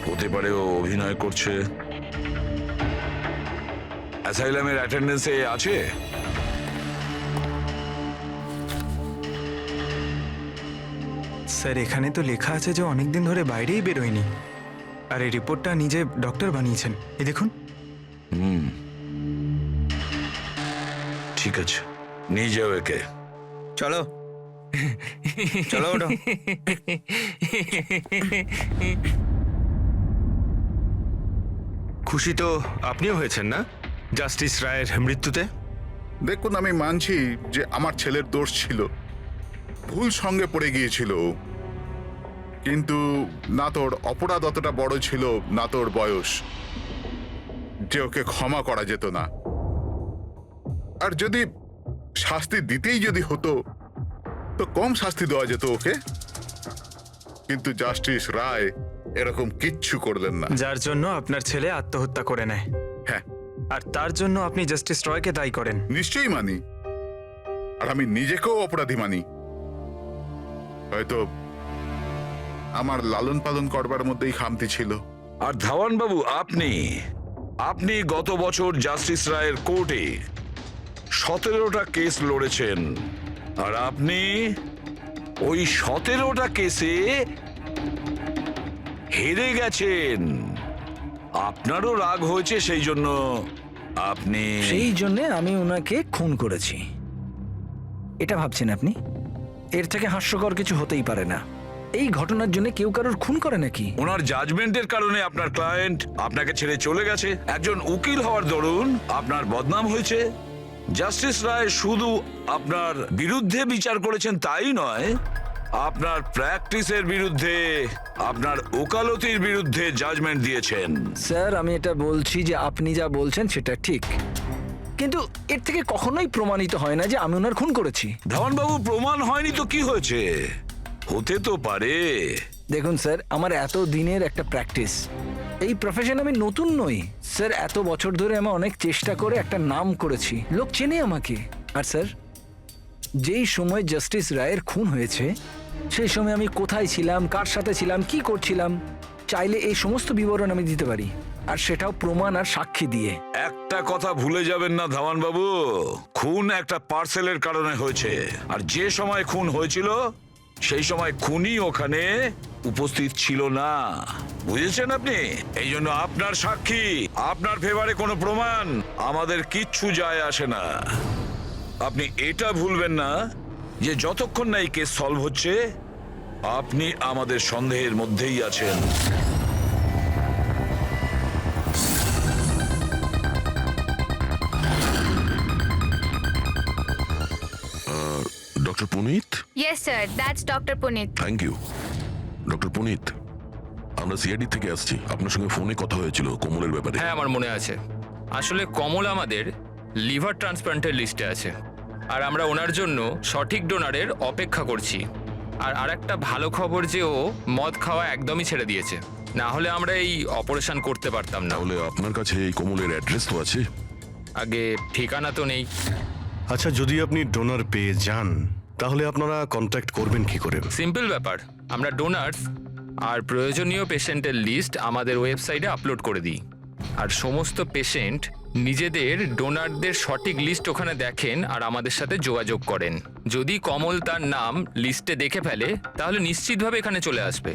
হতে পারে ও অভিনয় করছে। অ্যাসাইলামের অ্যাটেন্ডেন্সে আছে? স্যার, এখানে তো লেখা আছে যে অনেকদিন ধরে বাইরেই বেরোয়নি। আর এই রিপোর্টটা নিজে ডক্টর বানিয়েছেন, এই দেখুন। ঠিক আছে, নিয়ে যাও একে। চলো চলো, ওঠো। খুশি তো আপনিও হয়েছেন না জাস্টিস রায়ের মৃত্যুতে? দেখুন, আমি মানছি যে আমার ছেলের দোষ ছিল, ভুল সঙ্গে পড়ে গিয়েছিল। কিন্তু না তোর অপরাধ অতটা বড় ছিল, না তোর বয়স, যে ওকে ক্ষমা করা যেত না। আর যদি শাস্তি দিতেই যদি হতো তো কম শাস্তি দেওয়া যেত ওকে। কিন্তু জাস্টিস রায় এরকম কিচ্ছু করলেন না, যার জন্য আপনার ছেলে আত্মহত্যা করে নেয়। হ্যাঁ, আর তার জন্য আপনি জাস্টিস রয়কে দায়ী করেন। নিশ্চয়ই মানি, আর আমি নিজেকেও অপরাধী মানি। হয়তো আমার লালন পালন করবার মধ্যেই খামতি ছিল। আর ধাওয়ান বাবু, আপনি গত বছর জাস্টিস রায়ের কোর্টে 17টা কেস লড়েছেন, আর আপনি ওই 17টা কেসে হেরে গেছেন। আপনারও রাগ হয়েছে, সেই জন্য আপনি সেই জন্যে আমি ওনাকে খুন করেছি। এটা ভাবছেন আপনি? এর থেকে হাস্যকর কিছু হতেই পারে না। এই ঘটনার জন্য কেউ কারোর খুন করে নাকি? ওনার জাজমেন্টের কারণে আপনার ক্লায়েন্ট আপনাকে ছেড়ে চলে গেছে। একজন উকিল হওয়ার দরুন আপনার বদনাম হয়েছে। জাস্টিস রায় শুধু আপনার বিরুদ্ধে বিচার করেছেন তাই নয়, আপনার প্র্যাকটিসের বিরুদ্ধে, আপনার ওকালতির বিরুদ্ধে জাজমেন্ট দিয়েছেন। স্যার, আমি এটা বলছি যে আপনি যা বলছেন সেটা ঠিক, কিন্তু এর থেকে কখনোই প্রমাণিত হয় না যে আমি ওনার খুন করেছি। ধাওয়ানবাবু, প্রমাণ হয়নি তো কি হয়েছে? হতে তো পারে। দেখুন স্যার, আমার এত দিনের একটা প্র্যাকটিস, এই প্রফেশন আমি নতুন নই স্যার। এত বছর ধরে আমি অনেক চেষ্টা করে একটা নাম করেছি, লোক চেনে আমাকে। আর স্যার, যেই সময় জাস্টিস রায়ের খুন হয়েছে সেই সময় আমি কোথায় ছিলাম, কার সাথে ছিলাম, কি করছিলাম, চাইলে এই সমস্ত বিবরণ আমি দিতে পারি, আর সেটাও প্রমাণ আর সাক্ষী দিয়ে। একটা কথা ভুলে যাবেন না ধাওয়ানবাবু, খুন একটা পার্সেলের কারণে হয়েছে, আর যে সময় খুন হয়েছিল সেই সময় খুনি ওখানে উপস্থিত ছিল না। বুঝেছেন আপনি? এই জন্য আপনার সাক্ষী, আপনার ফেভারে কোনো প্রমাণ আমাদের কিচ্ছু যায় আসে না। আপনি এটা ভুলবেন না যে যতক্ষণ না এই কেস সলভ হচ্ছে আপনি আমাদের সন্দেহের মধ্যেই আছেন। Doctor Punit. Yes sir, that's doctor Punit. Thank you. Doctor Punit, আমরা সিআইডি থেকে আসছি। আপনার সঙ্গে ফোনে কথা হয়েছিল কমলের ব্যাপারে। হ্যাঁ, আমার মনে আছে। আসলে কমল আমাদের লিভার ট্রান্সপ্লান্টের লিস্টে আছে, আর আমরা ওনার জন্য সঠিক ডোনারের অপেক্ষা করছি। আর আরেকটা ভালো খবর যে ও মদ খাওয়া একদমই ছেড়ে দিয়েছে, না হলে আমরা এই অপারেশন করতে পারতাম না। তাহলে আপনার কাছে এই কমলের অ্যাড্রেস তো আছে? আগে ঠিকানা তো নেই। আচ্ছা, যদি আপনি ডোনার পেয়ে যান তাহলে আপনারা কন্ট্যাক্ট করবেন কি করে? সিম্পল ব্যাপার, আমরা ডোনার্স আর প্রয়োজনীয় পেশেন্টের লিস্ট আমাদের ওয়েবসাইটে আপলোড করে দিই, আর সমস্ত পেশেন্ট নিজেদের ডোনারদের সঠিক লিস্ট ওখানে দেখেন আর আমাদের সাথে যোগাযোগ করেন। যদি কমল তার নাম লিস্টে দেখে ফেলে তাহলে নিশ্চিতভাবে এখানে চলে আসবে।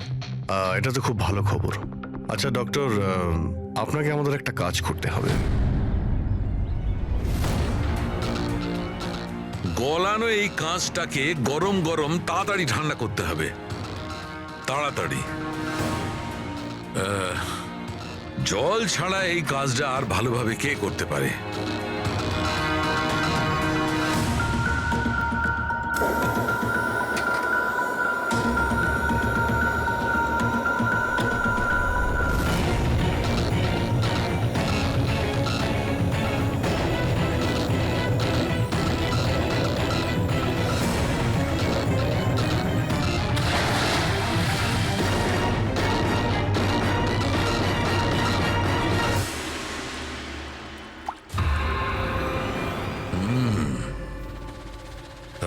এটা তো খুব ভালো খবর। আচ্ছা ডক্টর, আপনাকে আমাদের একটা কাজ করতে হবে। গলানো এই কাঁচটাকে গরম গরম তাড়াতাড়ি ঠান্ডা করতে হবে, তাড়াতাড়ি। জল ছাড়া এই কাজটা আর ভালোভাবে কে করতে পারে?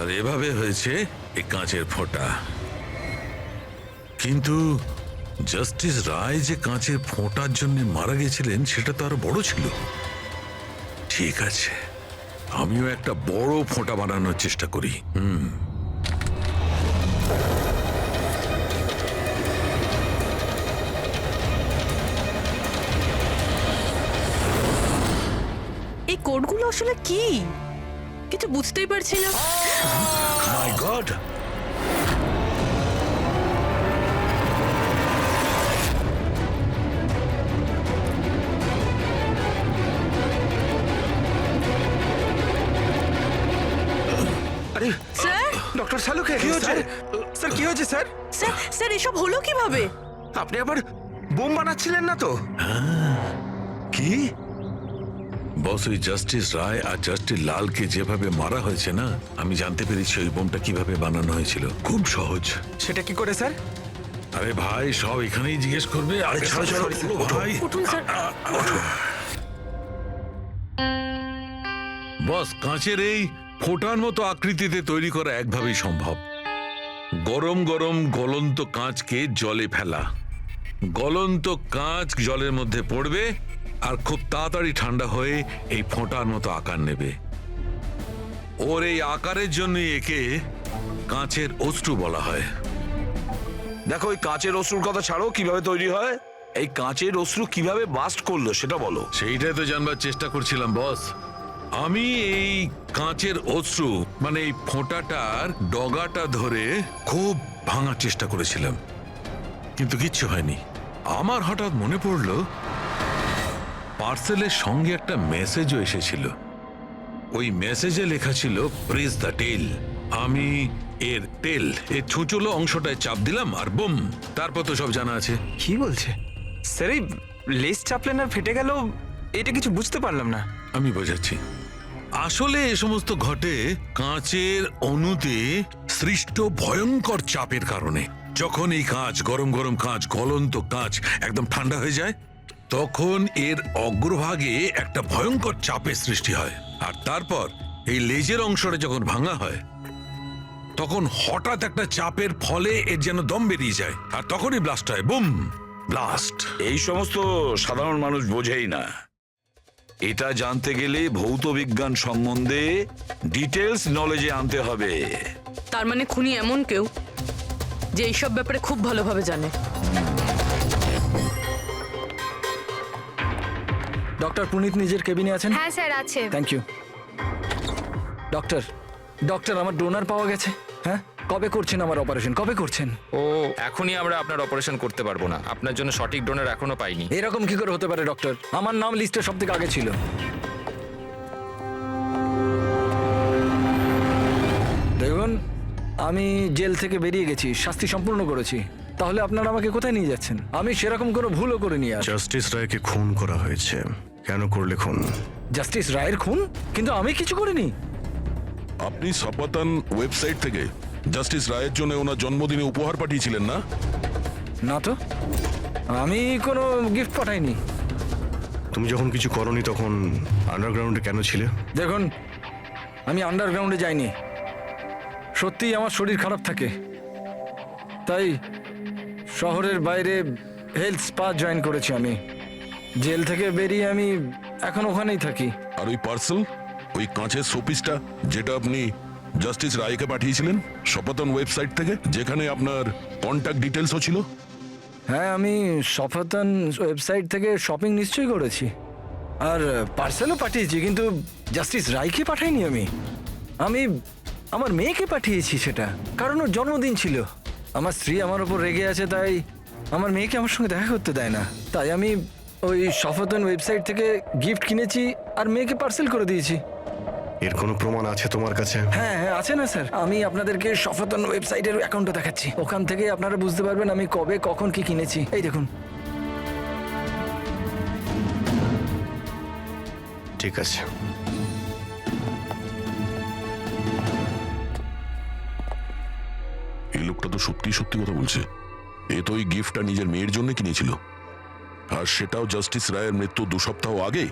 আর এভাবে হয়েছে এই কাঁচের ফোঁটা। কিন্তু জাস্টিস রায় যে কাঁচের ফোঁটার জন্য মারা গেছিলেন সেটা তো আরো বড় ছিল। ঠিক আছে, আমিও একটা বড় ফোঁটা বানানোর চেষ্টা করি। এই কোডগুলো আসলে কি কিছু বুঝতেই পারছি না। মাই গড! আরে স্যার, ডক্টর শালুকে কি হয়েছে স্যার? কি হয়েছে স্যার? স্যার স্যার এসব হলো কিভাবে? আপনি আবার বোম বানাচ্ছিলেন না তো? কি? বস, ওই জাস্টিস রায় আর জাস্টিস লালকে যেভাবে মারা হয়েছে না, আমি জানতে পেরেছি ওই বোমটা কিভাবে বানানো হয়েছিল। খুব সহজ। সেটা কি করে স্যার? আরে ভাই, সব এখানেই জিজ্ঞেস করবে। আরে ছাড়ো ছাড়ো ভাই। উঠুন স্যার। বস, কাঁচের এই ফোঁটার মতো আকৃতিতে তৈরি করা একভাবেই সম্ভব। গরম গরম গলন্ত কাঁচকে জলে ফেলা, গলন্ত কাঁচ জলের মধ্যে পড়বে আর খুব তাড়াতাড়ি ঠান্ডা হয়ে এই ফোঁটার মতো আকার নেবে। ওর এই আকারের জন্যই একে কাঁচের অশ্রু বলা হয়। দেখো, ওই কাঁচের অস্ত্রর কথা ছাড়ো, কিভাবে তৈরি হয় এই কাঁচের অশ্রু কিভাবে বাস্ট করলো সেটা বলো। সেইটাই তো জানবার চেষ্টা করছিলাম বস। আমি এই কাঁচের অশ্রু মানে এই ফোঁটাটার ডগাটা ধরে খুব ভাঙার চেষ্টা করেছিলাম, কিন্তু কিচ্ছু হয়নি। আমার হঠাৎ মনে পড়লো পার্সেলের সঙ্গে একটা মেসেজও এসেছিল। ওই মেসেজে লেখা ছিল প্রেস দ্য টেল। আমি এর টেল এর ছুঁচলো অংশটায় চাপ দিলাম আর বুম, তারপর তো সব জানা আছে। কি বলছে স্যার? এই লেস চাপলেন আর ফেটে গেল, এটা কিছু বুঝতে পারলাম না। আমি বোঝাচ্ছি। আসলে এ সমস্ত ঘটে কাঁচের অণুতে সৃষ্ট ভয়ঙ্কর চাপের কারণে। যখন এই কাঁচ, গরম গরম কাঁচ, গলন্ত কাঁচ একদম ঠান্ডা হয়ে যায়, তখন এর অগ্রভাগে একটা ভয়ঙ্কর চাপের সৃষ্টি হয়। আর তারপর এই লেজের অংশটা যখন ভাঙা হয়, তখন হঠাৎ একটা চাপের ফলে এর যেন দম বেরিয়ে যায়, আর তখনই ব্লাস্ট হয়। Broom, blast. এই সমস্ত সাধারণ মানুষ বোঝেই না। এটা জানতে গেলে ভৌত বিজ্ঞান সম্বন্ধে ডিটেলস নলেজে আনতে হবে। তার মানে খুনি এমন কেউ যে এইসব ব্যাপারে খুব ভালোভাবে জানে। ডক্টর পুনিত নিজের কেবিনে আছেন? হ্যাঁ স্যার আছে। Thank you. ডক্টর, ডক্টর আমার ডোনার পাওয়া গেছে। হ্যাঁ, কবে করছেন আমার অপারেশন? কবে করছেন? ও এখনই আমরা আপনার অপারেশন করতে পারবো না, আপনার জন্য সঠিক ডোনার এখনো পাইনি। এরকম কি করে হতে পারে ডক্টর? আমার নাম লিস্টে সব থেকে আগে ছিল। দেখুন, আমি জেল থেকে বেরিয়ে গেছি, শাস্তি সম্পূর্ণ করেছি। তাহলে আপনারা আমাকে কোথায় নিয়ে যাচ্ছেন? আমি সেরকম কোনো ভুলও করিনি। আর জাস্টিস রায়কে খুন করা হয়েছে। কেন করলে খুন? জাস্টিস রায়ের খুন? কিন্তু আমি কিছু করিনি। আপনি সপাতান ওয়েবসাইট থেকে জাস্টিস রায়ের জন্য ওনার জন্মদিনে উপহার পাঠিয়েছিলেন না? না তো, আমি কোনো গিফট পাঠাইনি। তুমি যখন কিছু করনি তখন আন্ডারগ্রাউন্ডে কেন ছিলে? দেখুন, আমি আন্ডারগ্রাউন্ডে যাইনি। সত্যিই আমার শরীর খারাপ থাকে, তাই শহরের বাইরে হেলথ স্পা জয়েন করেছি আমি। জেল থেকে বেরিয়ে আমি এখন ওখানেই থাকি। আর ওই পার্সেল, ওই কাঁচের শোপিসটা যেটা আপনি জাস্টিস রায়কে পাঠিয়েছিলেন সপাতন ওয়েবসাইট থেকে, যেখানে আপনার কন্ট্যাক্ট ডিটেলসও ছিল? হ্যাঁ, আমি সফাতন ওয়েবসাইট থেকে শপিং নিশ্চয়ই করেছি, আর পার্সেলও পাঠিয়েছি, কিন্তু জাস্টিস রায়কে পাঠাইনি। আমি আমার মেয়েকে পাঠিয়েছি সেটা, কারণ ওর জন্মদিন ছিল। আমার স্ত্রী আমার ওপর রেগে আছে, তাই আমার মেয়েকে আমার সঙ্গে দেখা করতে দেয় না। তাই আমি ওই সফাতন ওয়েবসাইট থেকে গিফট কিনেছি আর মেয়েকে পার্সেল করে দিয়েছি। এর কোনো প্রমাণ আছে তোমার কাছে? হ্যাঁ হ্যাঁ, আছে না স্যার। আমি আপনাদেরকে সফাতন ওয়েবসাইটের অ্যাকাউন্টটা দেখাচ্ছি, ওখান থেকে আপনারা বুঝতে পারবেন আমি কবে কখন কি কিনেছি। এই দেখুন। ঠিক আছে। এই লোকটা তো সত্যি সত্যি কথা বলছে। এ তো ওই গিফটটা নিজের মেয়ের জন্য কিনেছিল, আর সেটাও জাস্টিস রায়ের মৃত্যু 2 সপ্তাহ আগে।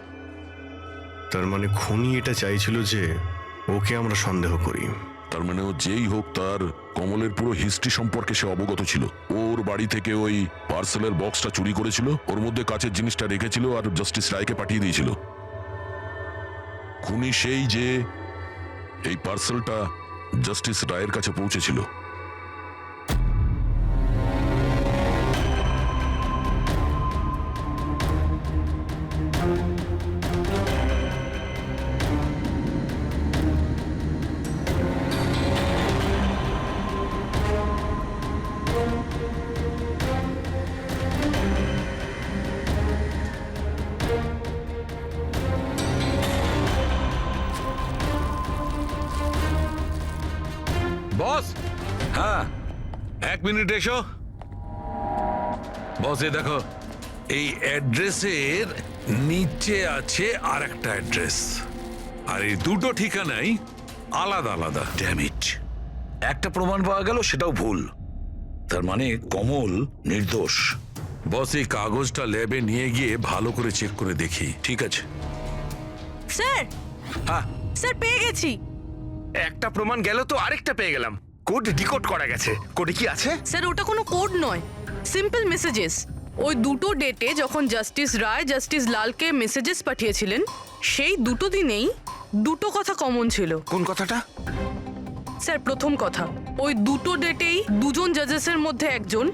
তার মানে খুনি এটা চাইছিল যে ওকে আমরা সন্দেহ করি। তার মানে ও যেই হোক, তার কমলের পুরো হিস্ট্রি সম্পর্কে সে অবগত ছিল। ওর বাড়ি থেকে ওই পার্সেলের বক্সটা চুরি করেছিল, ওর মধ্যে কাচের জিনিসটা রেখেছিল আর জাস্টিস রায়কে পাঠিয়ে দিয়েছিল। খুনি সেই যে এই পার্সেলটা জাস্টিস রায়ের কাছে পৌঁছেছিল। বস, হ্যাঁ, 1 মিনিট এসো। বস, এ দেখো, এই অ্যাড্রেসের নিচে আছে আর একটা অ্যাড্রেস, আর এই দুটো ঠিকানাই আলাদা আলাদা। ড্যামিট, একটা প্রমাণ পাওয়া গেল, সেটাও ভুল। তার মানে কমল নির্দোষ। বস, এই কাগজটা ল্যাবে নিয়ে গিয়ে ভালো করে চেক করে দেখি। ঠিক আছে। স্যার, হ্যাঁ, স্যার পেয়ে গেছি। একটা প্রমাণ গেল তো আরেকটা পেয়ে গেলাম। কোড ডিকোড করা গেছে। কোডে কি আছে? স্যার ওটা কোনো কোড নয়, সিম্পল মেসেজেস। ওই দুটো ডেটে যখন জাস্টিস রায় জাস্টিস লালকে মেসেজেস পাঠিয়েছিলেন, সেই দুটো দিনেই দুটো কথা কমন ছিল। কোন কথাটা? স্যার প্রথম কথা, ওই দুটো ডেটেই দুজন জাজেসের মধ্যে একজন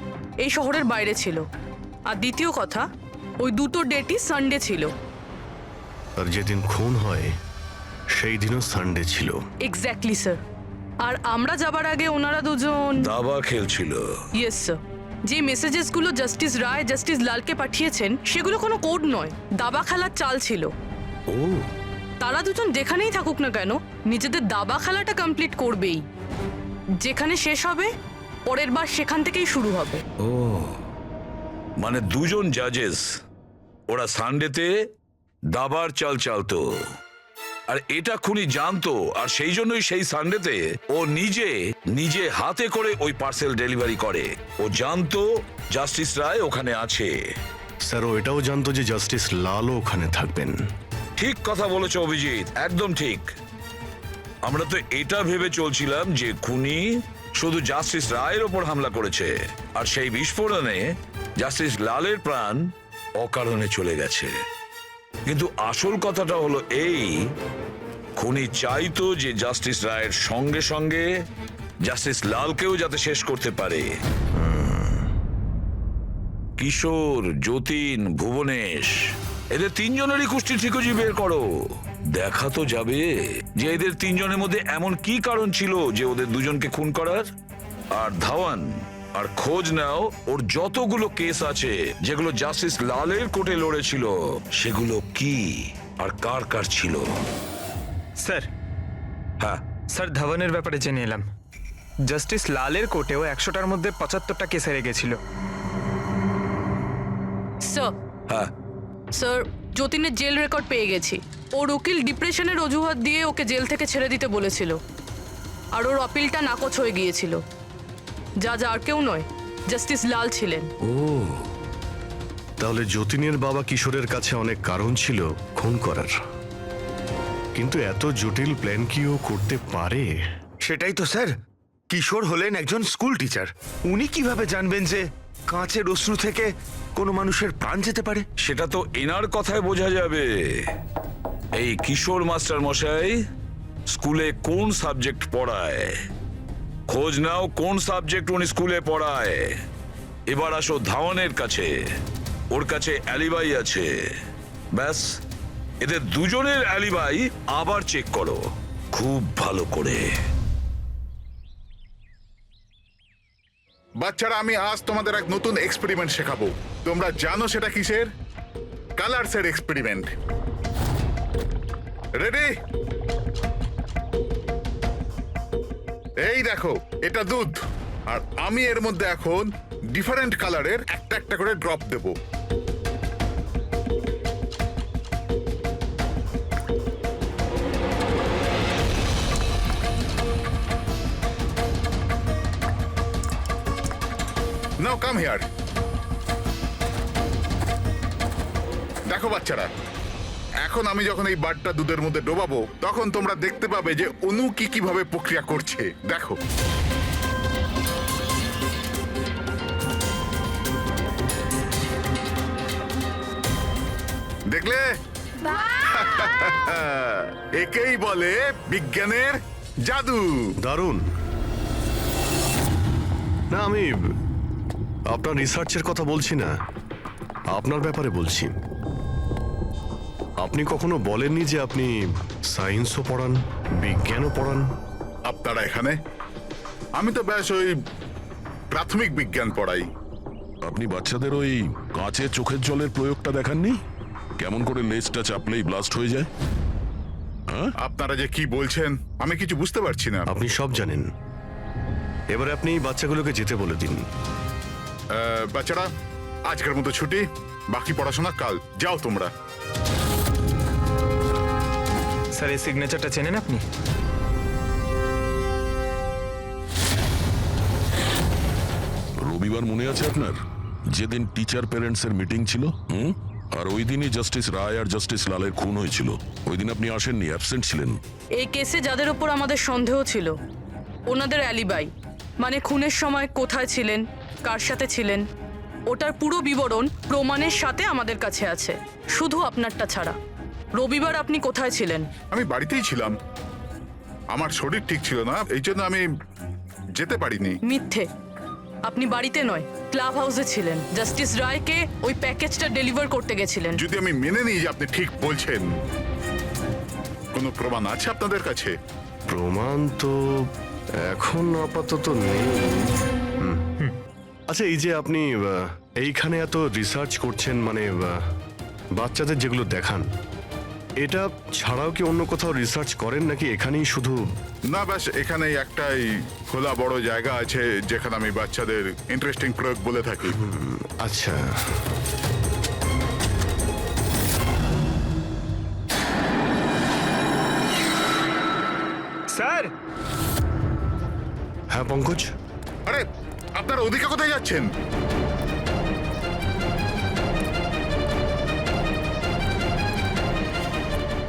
এই শহরের বাইরে ছিল। আর দ্বিতীয় কথা, ওই দুটো ডেটই সানডে ছিল। আর যেদিন খুন হয় সেই দিনও সানডে ছিল। Exactly sir. আর আমরা যাবার আগে ওনারা দুজন দাবা খেলছিল। Yes sir. যে মেসেজেসগুলো জাস্টিস রায় জাস্টিস লালকে পাঠিয়েছেন সেগুলো কোনো কোড নয়, দাবা খেলার চাল ছিল। ও, তারা দুজন যেখানেই থাকুক না কেন নিজেদের দাবা খেলাটা কমপ্লিট করবেই। যেখানে শেষ হবে পরের বার সেখান থেকেই শুরু হবে। ও, মানে দুজন জাজেস, ওরা সানডেতে দাবার চাল চালতো, আর এটা খুনি জানতো, আর সেই জন্যই সেই সানডেতে ও নিজে হাতে করে ওই পার্সেল ডেলিভারি করে। ও জানতো জাস্টিস রায় ওখানে আছে। স্যার ও এটাও জানতো যে জাস্টিস লালও ওখানে থাকবেন। ঠিক কথা বলেছ অভিজিৎ, একদম ঠিক। আমরা তো এটা ভেবে চলছিলাম যে খুনি শুধু জাস্টিস রায়ের ওপর হামলা করেছে, আর সেই বিস্ফোরণে জাস্টিস লালের প্রাণ অকারণে চলে গেছে। কিন্তু আসল কথাটা হলো এই, খুনি চাইতো যে জাস্টিস রায়ের সঙ্গে সঙ্গে জাস্টিস লালকেও যাতে শেষ করতে পারে। কিশোর, যতীন, ভুবনেশ, এদের তিনজনেরই কুষ্টি ঠিকুজি বের করো। দেখা তো যাবে যে এদের তিনজনের মধ্যে এমন কি কারণ ছিল যে ওদের দুজনকে খুন করার। আর ধাওয়ান, আর খোঁজ নাও ওর যতগুলো কেস আছে যেগুলো জাস্টিস লালের কোর্টে লড়েছিল, সেগুলো কি আর কার কার ছিল। স্যার, হ্যাঁ, স্যার ধাওয়ানের ব্যাপারে জেনে এলাম। জাস্টিস লালের কোর্টেও 100টার মধ্যে 75টা কেস হেরে গেছিল। স্যার, হ্যাঁ, স্যার যতীনের জেল রেকর্ড পেয়ে গেছি। ওর উকিল ডিপ্রেশনের অজুহাত দিয়ে ওকে জেল থেকে ছেড়ে দিতে বলেছিল, আর ওর অপিলটা নাকচ হয়ে গিয়েছিল। যা আর কেউ নয়, জাস্টিস লাল ছিলেন। ও, তাহলে যতীনের বাবা কিশোরের কাছে অনেক কারণ ছিল খুন করার, কিন্তু এত জটিল প্ল্যান কি ও করতে পারে? সেটাই তো স্যার। কিশোর হলেন একজন স্কুল টিচার, উনি কিভাবে জানবেন যে কাঁচের অশ্রু থেকে কোনো মানুষের প্রাণ যেতে পারে? সেটা তো এনার কথায় বোঝা যাবে। এই কিশোর মাস্টার মশাই স্কুলে কোন সাবজেক্ট পড়ায়, খোঁজ নাও কোন সাবজেক্ট উনি স্কুলে পড়ায়। এবার আসো ধাওয়ানের কাছে, ওর কাছে অ্যালিবাই আছে। ব্যাস, এদের দুজনের অ্যালিবাই আবার চেক করো খুব ভালো করে। বাচ্চারা, আমি আজ তোমাদের এক নতুন এক্সপেরিমেন্ট শেখাবো। তোমরা জানো সেটা কিসের? কালারসের এক্সপেরিমেন্ট। রেডি? এই দেখো, এটা দুধ, আর আমি এর মধ্যে এখন ডিফারেন্ট কালারের একটা একটা করে drop Dev. Now come here. দেখো বাচ্চারা, এখন আমি যখন এই বারটা দুধের মধ্যে ডোবাবো, তখন তোমরা দেখতে পাবে যে অনু কিভাবে প্রক্রিয়া করছে। দেখো, দেখলে? একেই বলে বিজ্ঞানের জাদু। দারুণ না, আমি আপনার রিসার্চের কথা বলছি না, আপনার ব্যাপারে বলছি। আপনি কখনো বলেননি যে আপনি সায়েন্সও পড়ান, বিজ্ঞানও পড়ান? আপনারা এখানে? আমি তো ব্যাস ওই প্রাথমিক বিজ্ঞান পড়াই। আপনি বাচ্চাদের ওই কাঁচে চোখের জলের প্রয়োগটা দেখাননি? কেমন করে লেজটা চাপলেই ব্লাস্ট হয়ে যায়? আপনারা যে কি বলছেন আমি কিছু বুঝতে পারছি না। আপনি সব জানেন। এবারে আপনি বাচ্চাগুলোকে যেতে বলে দিন। বাচ্চারা, আজকের মতো ছুটি, বাকি পড়াশোনা কাল। যাও তোমরা। স্যার, এই সিগনেচারটা চেনেন আপনি? রবিবার মনে আছে আপনার, যেদিন টিচার প্যারেন্টস এর মিটিং ছিল? আর ওই দিনই জাস্টিস রায় আর জাস্টিস লালের খুন হয়েছিল। ওই দিন আপনি আসেননি, অ্যাবসেন্ট ছিলেন। এই কেসে যাদের উপর আমাদের সন্দেহ ছিল, ওনাদের অ্যালিবাই মানে খুনের সময় কোথায় ছিলেন, কার সাথে ছিলেন, ওটার পুরো বিবরণ প্রমাণের সাথে আমাদের কাছে আছে, শুধু আপনারটা ছাড়া। রবিবার আপনি কোথায় ছিলেন? আমি বাড়িতেই ছিলাম। আমার শরীর ঠিক ছিল না, এই জন্য আমি যেতে পারিনি। মিথ্যে। আপনি বাড়িতে নয় ক্লাব হাউসে ছিলেন, জাস্টিস রায়কে ওই প্যাকেজটা ডেলিভার করতে গেছিলেন। যদি আমি মেনে নিই যে আপনি ঠিক বলছেন, কোনো প্রমাণ আছে আপনাদের কাছে? প্রমাণ তো এখন আপাতত নেই। আচ্ছা, এই যে আপনি এইখানে এত রিসার্চ করছেন, মানে বাচ্চাদের যেগুলো দেখান, এটা ছাড়াও কি অন্য কোথাও রিসার্চ করেন নাকি এখানেই শুধু? না, ব্যাস এখানেই একটাই খোলা বড় জায়গা আছে যেখানে আমি বাচ্চাদের ইন্টারেস্টিং প্রয়োগ বলে থাকি। আচ্ছা, স্যার, হ্যাঁ পঙ্কজ, আরে আপনারা ওদিকে কোথায় যাচ্ছেন?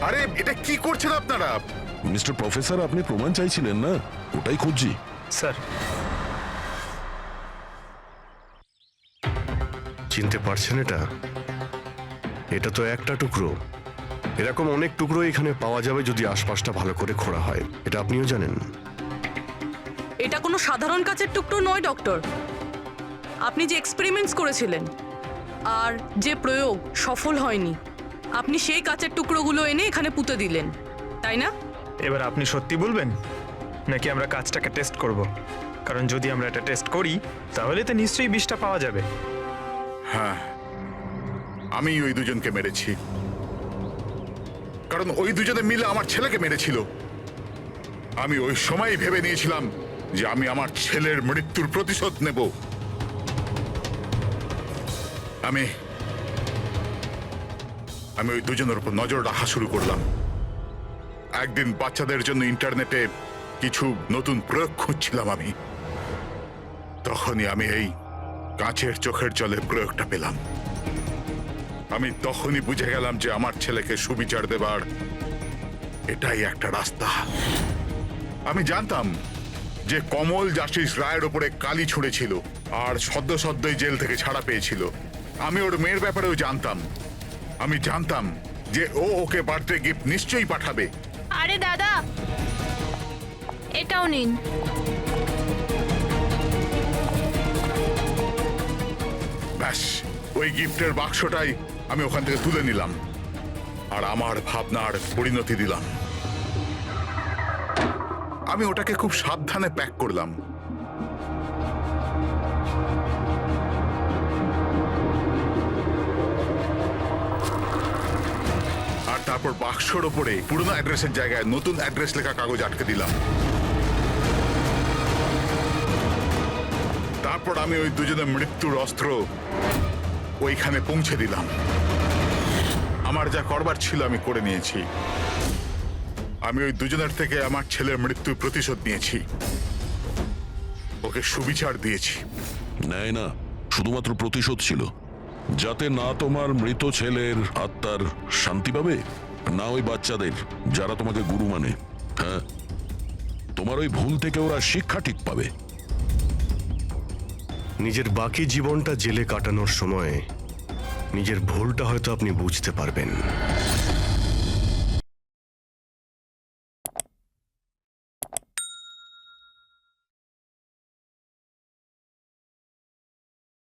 আরে এটা কি করছেন আপনারা? মিস্টার প্রফেসর, আপনি প্রমাণ চাইছিলেন না? ওটাই খুঁজছি। স্যার, চিনতে পারছেন এটা? এটা তো একটা টুকরো। এরকম অনেক টুকরো এখানে পাওয়া যাবে যদি আশপাশটা ভালো করে খোঁড়া হয়। এটা আপনিও জানেন। এটা কোনো সাধারণ কাচের টুকরো নয় ডক্টর। আপনি যে এক্সপেরিমেন্টস করেছিলেন আর যে প্রয়োগ সফল হয়নি, আপনি সেই কাচের টুকরোগুলো এনে এখানে পুঁতে দিলেন, তাই না? এবার আপনি সত্যি বলবেন নাকি আমরা কাজটাকে টেস্ট করব? কারণ যদি আমরা এটা টেস্ট করি তাহলে তো নিশ্চয়ই বিষটা পাওয়া যাবে। হ্যাঁ, আমি ওই দুজনকে মেরেছি, কারণ ওই দুজনে মিলে আমার ছেলেকে মেরেছিল। আমি ওই সময় ভেবে নিয়েছিলাম যে আমি আমার ছেলের মৃত্যুর প্রতিশোধ নেব। আমি ওই দুজনের উপর নজর রাখা শুরু করলাম। একদিন বাচ্চাদের জন্য ইন্টারনেটে কিছু নতুন প্রয়োগ খুঁজছিলাম আমি, তখনই আমি এই কাঁচের চোখের জলের প্রয়োগটা পেলাম। আমি তখনই বুঝে গেলাম যে আমার ছেলেকে সুবিচার দেবার এটাই একটা রাস্তা। আমি জানতাম যে কমল জাস্টিস রায়ের ওপরে কালি ছুঁড়েছিল আর সদ্যই জেল থেকে ছাড়া পেয়েছিল। আমি ওর মেয়ের ব্যাপারেও জানতাম। আমি জানতাম যে ও ওকে বার্থডে গিফট নিশ্চয়ই পাঠাবে। আরে দাদা, এটাও নিন। ব্যাস, ওই গিফটের বাক্সটাই আমি ওখান থেকে তুলে নিলাম আর আমার ভাবনার পরিণতি দিলাম। আমি ওটাকে খুব সাবধানে প্যাক করলাম। আর তারপর বাক্সর ওপরে পুরনো অ্যাড্রেসের জায়গায় নতুন অ্যাড্রেস লেখা কাগজ আটকে দিলাম। তারপর আমি ওই দুজনের মৃত্যুর অস্ত্র ওইখানে পৌঁছে দিলাম। আমার যা করবার ছিল আমি করে নিয়েছি। আমি ওই দুজনের থেকে আমার ছেলের মৃত্যুর প্রতিশোধ নিয়েছি, ওকে সুবিচার দিয়েছি। নেয় না, শুধুমাত্র প্রতিশোধ ছিল, যাতে না তোমার মৃত ছেলের আত্মার শান্তি পাবে, না ওই বাচ্চাদের যারা তোমাকে গুরু মানে। হ্যাঁ, তোমার ওই ভুল থেকে ওরা শিক্ষা ঠিক পাবে। নিজের বাকি জীবনটা জেলে কাটানোর সময় নিজের ভুলটা হয়তো আপনি বুঝতে পারবেন।